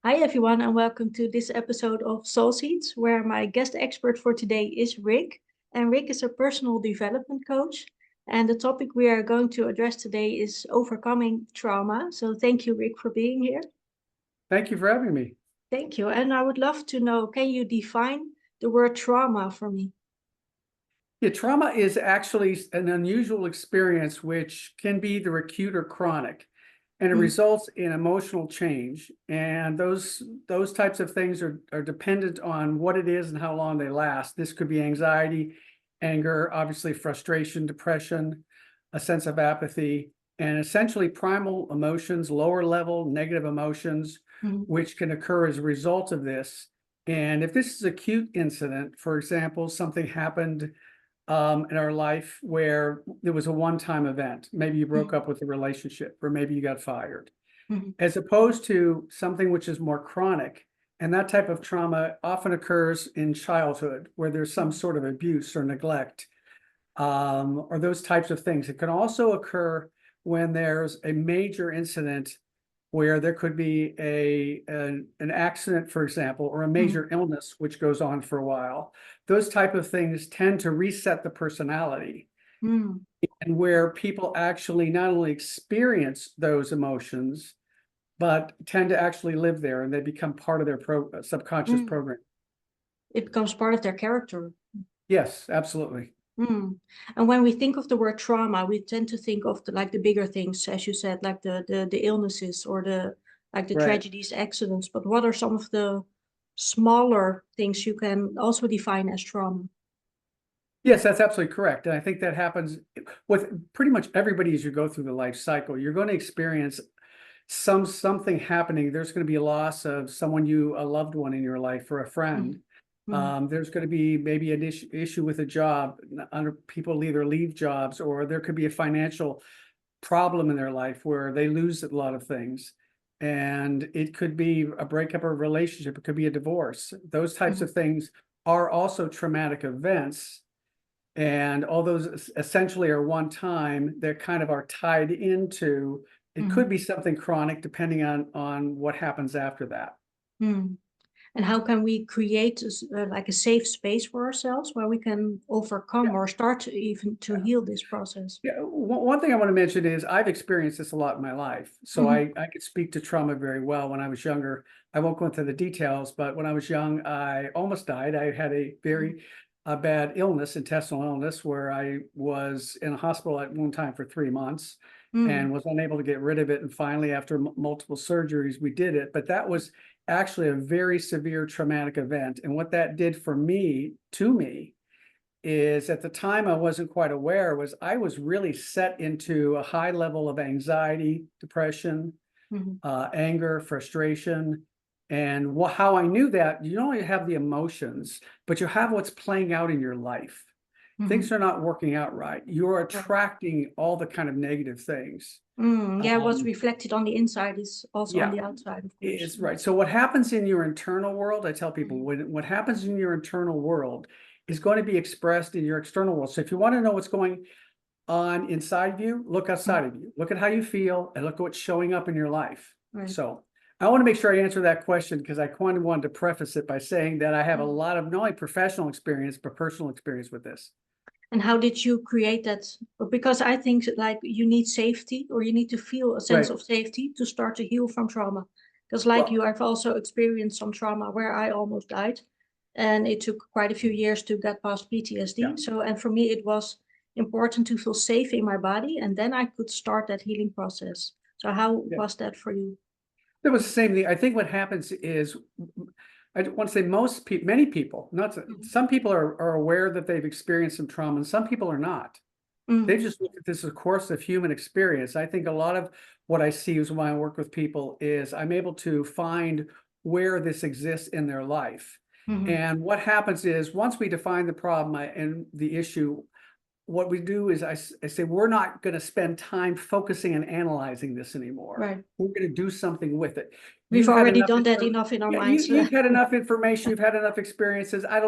Hi, everyone, and welcome to this episode of Soul Seeds, where my guest expert for today is Rick. And Rick is a personal development coach. And the topic we are going to address today is overcoming trauma. So, thank you, Rick, for being here. Thank you for having me. Thank you. And I would love to know, can you define the word trauma for me? Yeah, trauma is actually an unusual experience which can be either acute or chronic, and it Mm, results in emotional change. And those types of things are dependent on what it is and how long they last. This could be anxiety, anger, obviously frustration, depression, a sense of apathy, and essentially primal emotions, lower level negative emotions, mm, which can occur as a result of this. And if this is an acute incident, for example, something happened in our life where it was a one-time event. Maybe you broke mm, up with a relationship, or maybe you got fired, mm, as opposed to something which is more chronic. And that type of trauma often occurs in childhood, where there's some mm, sort of abuse or neglect, or those types of things. It can also occur when there's a major incident where there could be an accident, for example, or a mm, major illness which goes on for a while. Those type of things tend to reset the personality, mm, and where people actually not only experience those emotions, but tend to actually live there, and they become part of their subconscious mm. program. It becomes part of their character. Yes, absolutely. Mm. And when we think of the word trauma, we tend to think of the bigger things, as you said, like the illnesses or the Right. tragedies, accidents. But what are some of the smaller things you can also define as trauma? Yes, that's absolutely correct. And I think that happens with pretty much everybody as you go through the life cycle. You're going to experience something happening. There's going to be a loss of someone a loved one in your life, or a friend. Mm. Mm. There's going to be maybe an issue with a job. People either leave jobs, or there could be a financial problem in their life where they lose a lot of things. And it could be a breakup of a relationship. It could be a divorce. Those types Mm. of things are also traumatic events. And all those essentially are one time, they kind of are tied into, it could Mm. be something chronic depending on what happens after that. Mm. And how can we create like a safe space for ourselves where we can overcome Yeah, or start to even to yeah. heal this process? Yeah, one thing I want to mention is I've experienced this a lot in my life. So Mhm. I could speak to trauma very well. When I was younger, I won't go into the details, but when I was young, I almost died. I had a Mm. very bad illness, intestinal illness, where I was in a hospital at one time for 3 months Mm. and was unable to get rid of it. And finally, after multiple surgeries, we did it. But that was actually a very severe traumatic event. And what that did for me, to me, is at the time I wasn't quite aware, was I was really set into a high level of anxiety, depression, Mhm. anger, frustration. And how I knew that, you don't only have the emotions, but you have what's playing out in your life. Mhm. Things are not working out right. You're Right. attracting all the kind of negative things. Mm, yeah, what's Um, reflected on the inside is also on yeah, the outside, of course. is right. So what happens in your internal world, I tell people, Mhm. what happens in your internal world is going to be expressed in your external world. So if you want to know what's going on inside of you, look Mm. outside of you. Look at how you feel and look at what's showing up in your life. Right. So I want to make sure I answer that question, because I kind of wanted to preface it by saying that I have a Mm. lot of not only professional experience, but personal experience with this. And how did you create that? Because I think that, like, you need safety, or you need to feel a sense Right. of safety to start to heal from trauma. Because like Well, you, I've also experienced some trauma where I almost died, and it took quite a few years to get past yeah. PTSD. So, and for me, it was important to feel safe in my body, and then I could start that healing process. So how Yeah. was that for you? It was the same thing. I think what happens is, I want to say most people, many people, not Mhm. some people are aware that they've experienced some trauma, and some people are not. They Mm. just look at this as a course of human experience. I think a lot of what I see is when I work with people is I'm able to find where this exists in their life. Mhm. And what happens is once we define the problem and the issue, what we do is I say, we're not going to spend time focusing and analyzing this anymore. Right. We're going to do something with it. We've You've had already enough, done that enough in our yeah, minds. you've had enough information, you've had enough experiences. I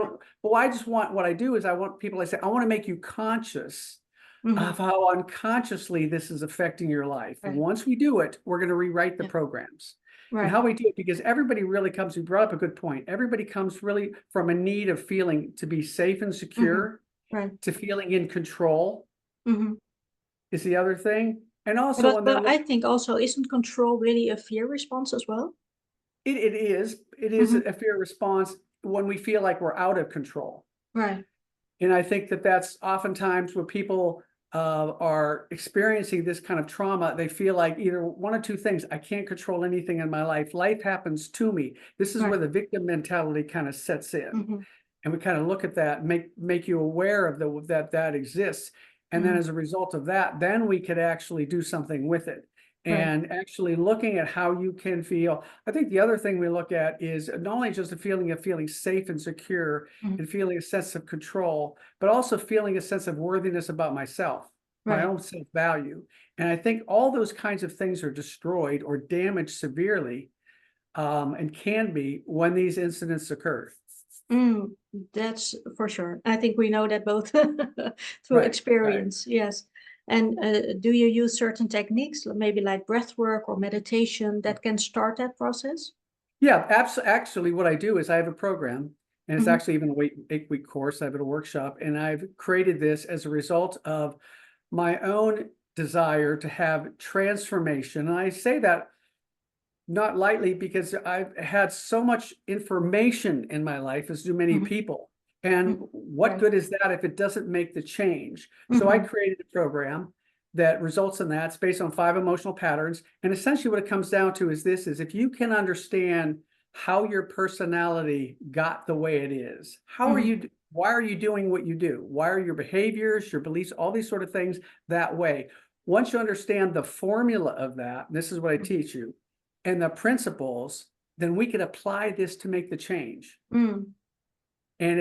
just want, what I do is I want people, I say, I want to make you conscious Mhm. of how unconsciously this is affecting your life. And Right. once we do it, we're going to rewrite the Yeah. programs. And Right. how we do it, because everybody really comes, you brought up a good point. Everybody comes really from a need of feeling to be safe and secure, Right. to feeling in control hmm is the other thing. And also But when they're, I think also isn't control really a fear response as well? it is hmm a fear response when we feel like we're out of control. Right. And I think that that's oftentimes where people are experiencing this kind of trauma. They feel like either one or two things: I can't control anything in my life. Life happens to me. This is where Right. the victim mentality kind of sets in, hmm and we kind of look at that, make you aware of that exists, and then hmm as a result of that, then we could actually do something with it. Right. And actually looking at how you can feel. I think the other thing we look at is not only just a feeling of feeling safe and secure hmm and feeling a sense of control, but also feeling a sense of worthiness about myself, my Right. own self-value. And I think all those kinds of things are destroyed or damaged severely, and can be, when these incidents occur. Mm, that's for sure. I think we know that both through Right, right. experience. Yes. And do you use certain techniques, maybe like breath work or meditation, that can start that process? Yeah, actually, what I do is I have a program, and it's hmm actually even a 8-week course. I have it a workshop, and I've created this as a result of my own desire to have transformation. And I say that not lightly, because I've had so much information in my life, as do many hmm people. And what Right. good is that if it doesn't make the change? So I hmm created a program that results in that. It's based on 5 emotional patterns. And essentially what it comes down to is this: is if you can understand how your personality got the way it is, hmm why are you doing what you do? Why are your behaviors, your beliefs, all these sort of things that way? Once you understand the formula of that, this is what I teach you, and the principles, then we can apply this to make the change. mm And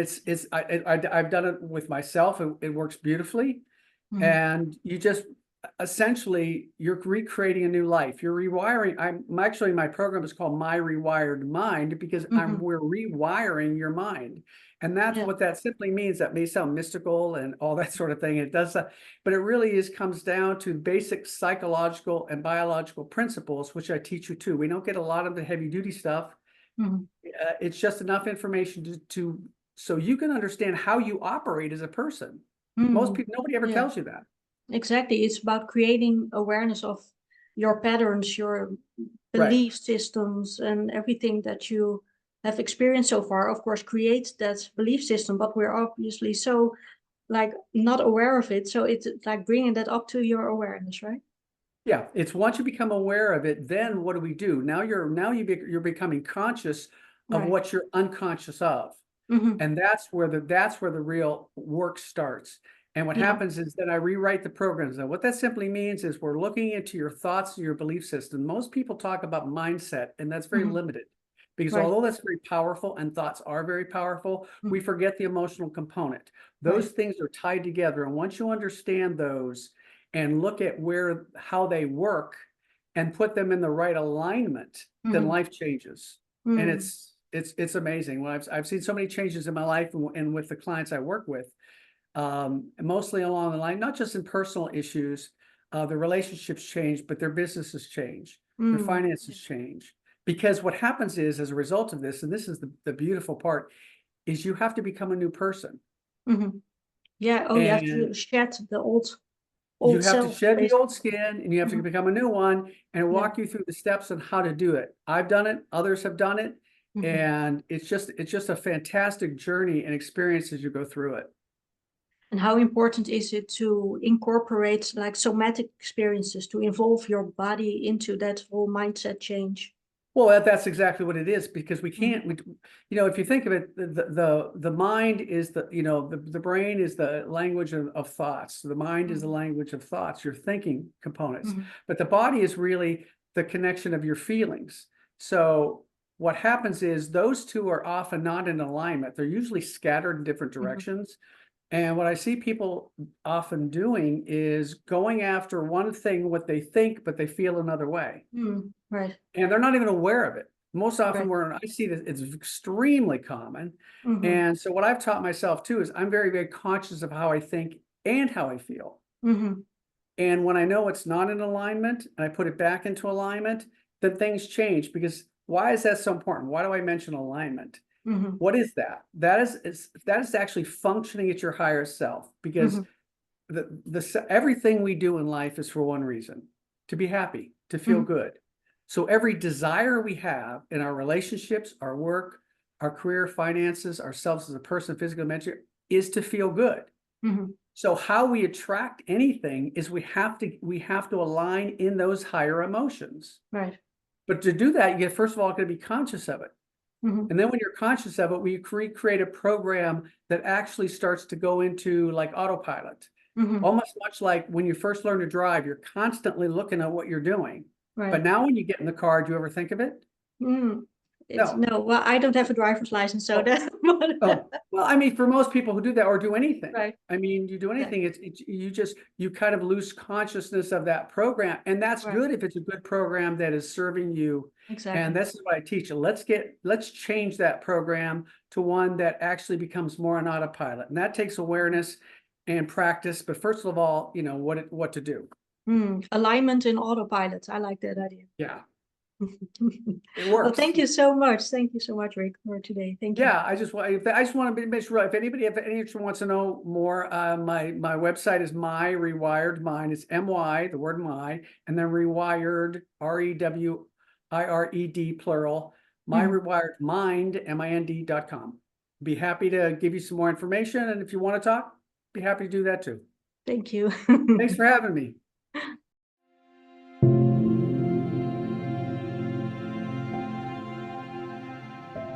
I've done it with myself. It works beautifully. hmm And you just essentially, you're recreating a new life. You're rewiring. I'm actually, my program is called My Rewired Mind, because hmm we're rewiring your mind. And that's Yeah. what that simply means. That may sound mystical and all that sort of thing. It does, but it really comes down to basic psychological and biological principles, which I teach you too. We don't get a lot of the heavy duty stuff. hmm It's just enough information so you can understand how you operate as a person. Most mm people, nobody ever Yeah. tells you that. Exactly. It's about creating awareness of your patterns, your Right. belief systems, and everything that you have experienced so far. Of course, creates that belief system, but we're obviously so like not aware of it. So it's like bringing that up to your awareness, right? Yeah, it's once you become aware of it, then what do we do? You're becoming conscious of Right. what you're unconscious of. hmm And that's where the real work starts. And what Yeah. happens is that I rewrite the programs. Now, what that simply means is we're looking into your thoughts and your belief system. Most people talk about mindset, and that's very hmm limited, because Right. although that's very powerful and thoughts are very powerful, we hmm forget the emotional component. Right. Those things are tied together. And once you understand those and look at how they work and put them in the right alignment, then hmm life changes. And mm it's amazing. When I've seen so many changes in my life and with the clients I work with, mostly along the line, not just in personal issues, the relationships change, but their businesses change, their Yeah. finances change. Because what happens is, as a result of this, and this is the beautiful part, is you have to become a new person. hmm Yeah. Oh, you have And to shed the you old have to self, shed the old basically. skin, and you have to hmm become a new one, and Yeah. walk you through the steps on how to do it. I've done it, others have done it, hmm and it's just a fantastic journey and experience as you go through it. And how important is it to incorporate like somatic experiences to involve your body into that whole mindset change? Well, that's exactly what it is, because we hmm can't, if you think of it, the mind is the brain is the language of thoughts. The mind is the hmm language of thoughts, your thinking components. hmm But the body is really the connection of your feelings. So what happens is those two are often not in alignment. They're usually scattered in different hmm directions. And what I see people often doing is going after one thing, what they think, but they feel another way. Right, And they're not even aware of it. Most often right. where I see this, it's extremely common. hmm And so what I've taught myself too is I'm very, very conscious of how I think and how I feel. hmm And when I know it's not in alignment and I put it back into alignment, then things change. Because why is that so important? Why do I mention alignment? Mhm. What is that? That is actually functioning at your higher self, because Mhm. everything we do in life is for one reason: to be happy, to feel Mhm. good. So every desire we have in our relationships, our work, our career, finances, ourselves as a person, physical, mental, is to feel good. Mhm. So how we attract anything is we have to align in those higher emotions. Right. But to do that, you first of all got to be conscious of it. Mhm. And then when you're conscious of it, we create a program that actually starts to go into like autopilot. Mhm. Almost much like when you first learn to drive, you're constantly looking at what you're doing. But Right. now when you get in the car, do you ever think of it? Mm. It's No. no, well, I don't have a driver's license, so Oh, that oh, well, I mean, for most people who do that or do anything, right. I mean, you do Yeah. anything, you kind of lose consciousness of that program. And that's Right. good if it's a good program that is serving you. And Exactly. this is what I teach. Let's change that program to one that actually becomes more on autopilot. And that takes awareness and practice. But first of all, what to do. Alignment in autopilot. I like that idea. Yeah, it Well, works. thank you so much. Thank you so much, Rick, for today. Thank you. Yeah, I just want to make sure if anybody wants to know more, my website is My Rewired Mind. It's MY, the word my, and then rewired, REWIRED plural, My Mhm. Rewired Mind, MIND.com. Be happy to give you some more information, and if you want to talk, be happy to do that too. Thank you. Thanks for having me.